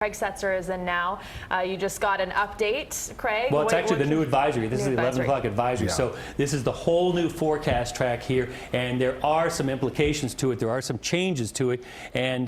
Craig Setzer is in now. You just got an update, Craig. Well, it's actually the new advisory. This is the 11 o'clock advisory. Yeah. So this is the whole new forecast track here, and there are some implications to it. There are some changes to it, and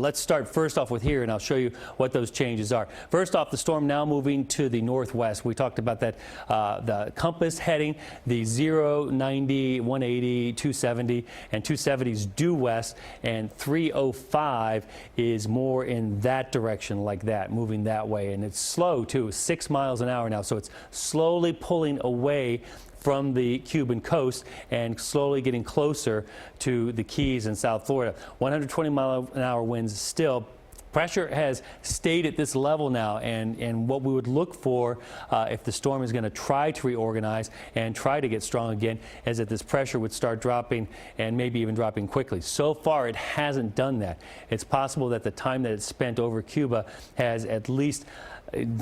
let's start first off with here, and I'll show you what those changes are. First off, the storm now moving to the northwest. We talked about that, the compass heading, the 0, 90, 180, 270, and 270 is due west, and 305 is more in that direction, like that, moving that way, and it's slow too, 6 miles an hour now, so it's slowly pulling away from the Cuban coast and slowly getting closer to the Keys in South Florida. 120-mile-an-hour winds still. Pressure has stayed at this level now, and what we would look for if the storm is going to try to reorganize and try to get strong again is that this pressure would start dropping and maybe even dropping quickly. So far, it hasn't done that. It's possible that the time that it's spent over Cuba has at least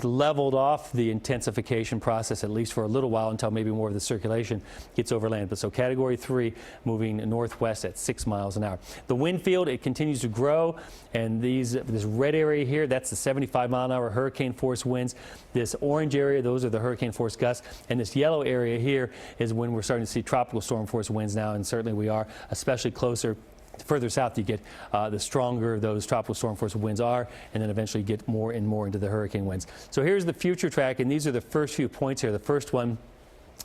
leveled off the intensification process, at least for a little while, until maybe more of the circulation gets over land. But so Category 3 moving northwest at 6 miles an hour. The wind field, it continues to grow, and this red area here, that's the 75-mile-an-hour hurricane force winds. This orange area, those are the hurricane force gusts, and this yellow area here is when we're starting to see tropical storm force winds now, and certainly we are, especially further south you get, the stronger those tropical storm force winds are, and then eventually you get more and more into the hurricane winds. So here's the future track, and these are the first few points here. The first one,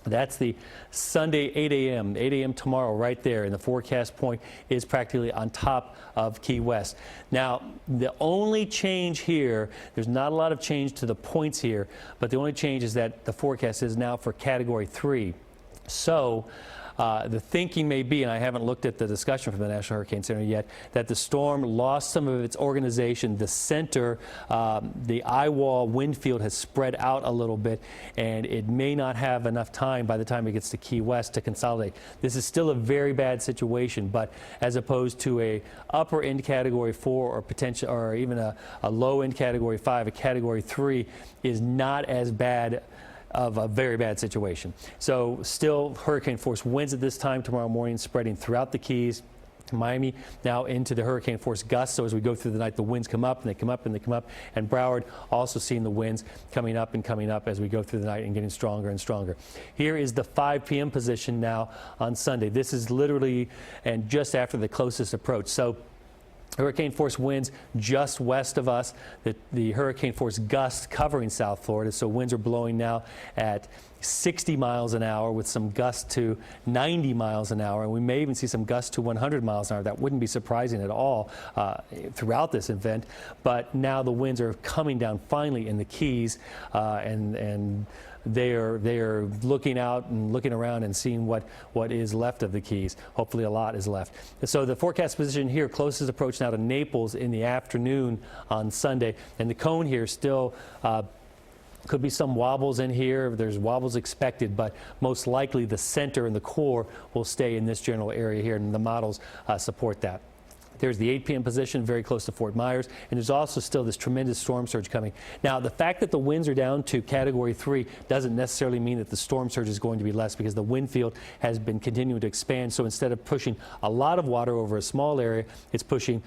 that's the Sunday 8 a.m. 8 a.m. tomorrow right there, and the forecast point is practically on top of Key West. Now, the only change here, there's not a lot of change to the points here, but the only change is that the forecast is now for Category 3. So the thinking may be, and I haven't looked at the discussion from the National Hurricane Center yet, that the storm lost some of its organization. The center, the eye wall wind field has spread out a little bit, and it may not have enough time by the time it gets to Key West to consolidate. This is still a very bad situation, but as opposed to a upper end Category 4 or potential, or even a low end Category 5, a Category 3 is not as bad of a very bad situation. So still hurricane force winds at this time tomorrow morning, spreading throughout the Keys, Miami, now into the hurricane force gusts. So as we go through the night, the winds come up and they come up and they come up, and Broward also seeing the winds coming up as we go through the night and getting stronger and stronger. Here is the 5 p.m. position now on Sunday. This is literally and just after the closest approach. So hurricane force winds just west of us, the hurricane force gusts covering South Florida. So winds are blowing now at 60 miles an hour with some gusts to 90 miles an hour. And we may even see some gusts to 100 miles an hour. That wouldn't be surprising at all throughout this event. But now the winds are coming down finally in the Keys, and they are looking out and looking around and seeing what is left of the Keys. Hopefully a lot is left. So the forecast position here, closest approach now to Naples in the afternoon on Sunday. And the cone here still could be some wobbles in here. There's wobbles expected, but most likely the center and the core will stay in this general area here, and the models support that. There's the 8 p.m. position, very close to Fort Myers, and there's also still this tremendous storm surge coming. Now, the fact that the winds are down to Category 3 doesn't necessarily mean that the storm surge is going to be less, because the wind field has been continuing to expand. So instead of pushing a lot of water over a small area, it's pushing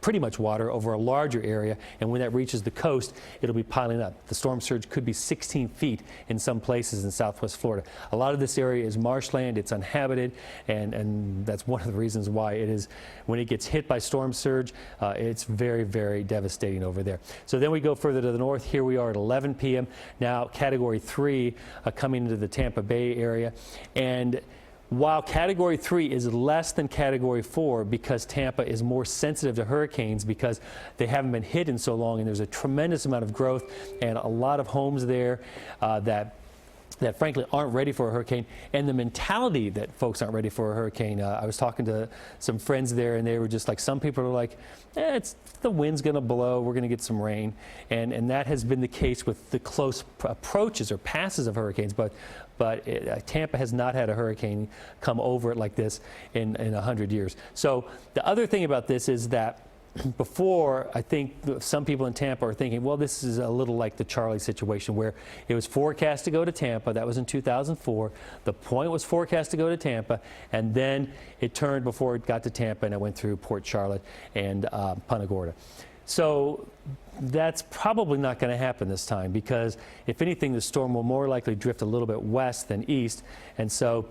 pretty much water over a larger area, and when that reaches the coast, it'll be piling up. The storm surge could be 16 feet in some places in southwest Florida. A lot of this area is marshland, it's uninhabited, and that's one of the reasons why it is, when it gets hit by storm surge, it's very, very devastating over there. So then we go further to the north. Here we are at 11 p.m. Now Category 3 coming into the Tampa Bay area, and while Category 3 is less than Category 4 because Tampa is more sensitive to hurricanes because they haven't been hit in so long, and there's a tremendous amount of growth and a lot of homes there that frankly aren't ready for a hurricane, and the mentality that folks aren't ready for a hurricane. I was talking to some friends there, and they were just like, some people are like, the wind's going to blow, we're going to get some rain, and that has been the case with the close approaches or passes of hurricanes, but Tampa has not had a hurricane come over it like this in 100 years. So the other thing about this is that before, I think some people in Tampa are thinking, well, this is a little like the Charlie situation, where it was forecast to go to Tampa. That was in 2004. The point was forecast to go to Tampa, and then it turned before it got to Tampa, and it went through Port Charlotte and Punta Gorda. So that's probably not going to happen this time, because if anything, the storm will more likely drift a little bit west than east. And so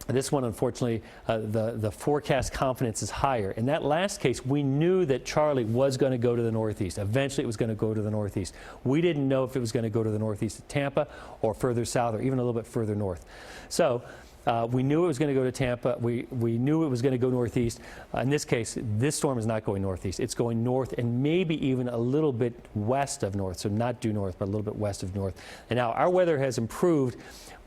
this one, unfortunately, the forecast confidence is higher. In that last case, we knew that Charlie was going to go to the northeast. Eventually, it was going to go to the northeast. We didn't know if it was going to go to the northeast of Tampa or further south or even a little bit further north. So we knew it was going to go to Tampa. We knew it was going to go northeast. In this case, this storm is not going northeast. It's going north and maybe even a little bit west of north. So not due north, but a little bit west of north. And now our weather has improved.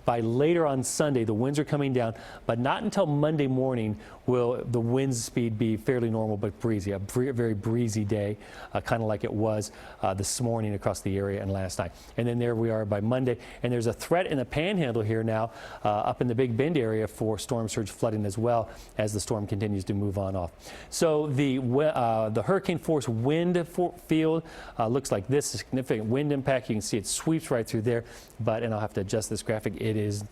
By later on Sunday, the winds are coming down, but not until Monday morning will the wind speed be fairly normal but breezy. A very breezy day, kind of like it was this morning across the area and last night. And then there we are by Monday. And there's a threat in the panhandle here now up in the Big Bend area for storm surge flooding as well as the storm continues to move on off. So the hurricane force wind field looks like this, a significant wind impact. You can see it sweeps right through there, and I'll have to adjust this graphic. It is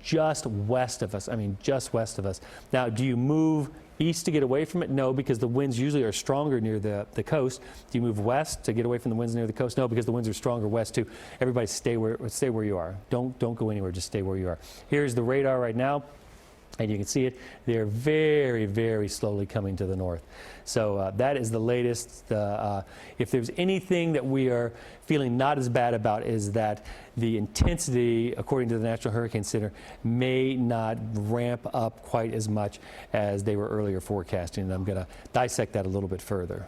just west of us. I mean, just west of us. Now, do you move east to get away from it? No, because the winds usually are stronger near the coast. Do you move west to get away from the winds near the coast? No, because the winds are stronger west too. Everybody stay where you are. Don't go anywhere. Just stay where you are. Here's the radar right now. And you can see it. They're very, very slowly coming to the north. So that is the latest. If there's anything that we are feeling not as bad about, is that the intensity, according to the National Hurricane Center, may not ramp up quite as much as they were earlier forecasting. And I'm going to dissect that a little bit further.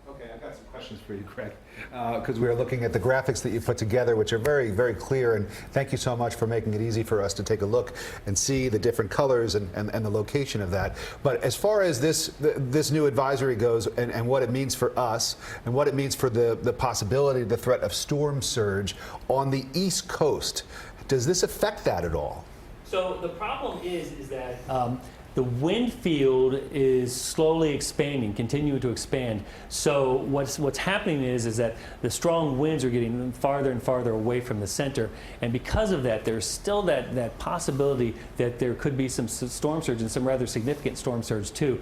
Okay, I've got some questions for you, Craig, because we are looking at the graphics that you put together, which are very, very clear, and thank you so much for making it easy for us to take a look and see the different colors and the location of that. But as far as this new advisory goes and what it means for us and what it means for the possibility, the threat of storm surge on the East Coast, does this affect that at all? So the problem is that the wind field is slowly expanding, continuing to expand. So what's happening is that the strong winds are getting farther and farther away from the center, and because of that, there's still that possibility that there could be some storm surge and some rather significant storm surge too.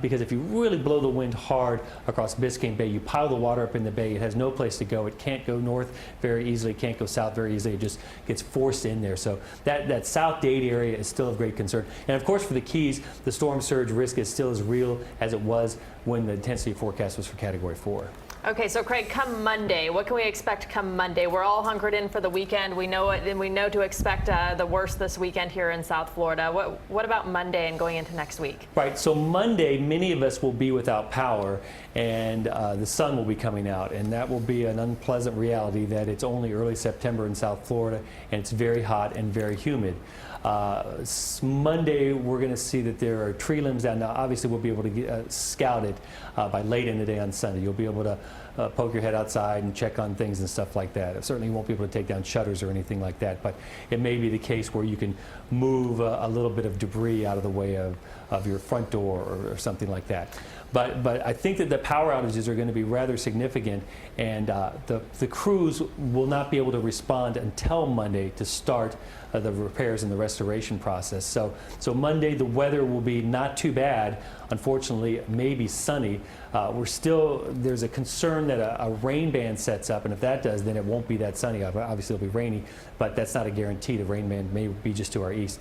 Because if you really blow the wind hard across Biscayne Bay, you pile the water up in the bay. It has no place to go. It can't go north very easily. It can't go south very easily. It just gets forced in there. So that South Dade area is still of great concern. And of course, for the Keys, the storm surge risk is still as real as it was when the intensity forecast was for Category 4. Okay, so Craig, come Monday, what can we expect come Monday? We're all hunkered in for the weekend. We know it, and we know to expect the worst this weekend here in South Florida. What about Monday and going into next week? Right, so Monday, many of us will be without power, and the sun will be coming out, and that will be an unpleasant reality that it's only early September in South Florida, and it's very hot and very humid. Monday, we're going to see that there are tree limbs down. Now, obviously, we'll be able to get scouted by late in the day on Sunday. You'll be able to poke your head outside and check on things and stuff like that. Certainly, you won't be able to take down shutters or anything like that, but it may be the case where you can move a little bit of debris out of the way of your front door or something like that. But I think that the power outages are going to be rather significant, and the crews will not be able to respond until Monday to start the repairs and the restoration process. So Monday, the weather will be not too bad. Unfortunately, maybe sunny. There's a concern that a rain band sets up, and if that does, then it won't be that sunny. Obviously, it'll be rainy, but that's not a guarantee. The rain band may be just to our east.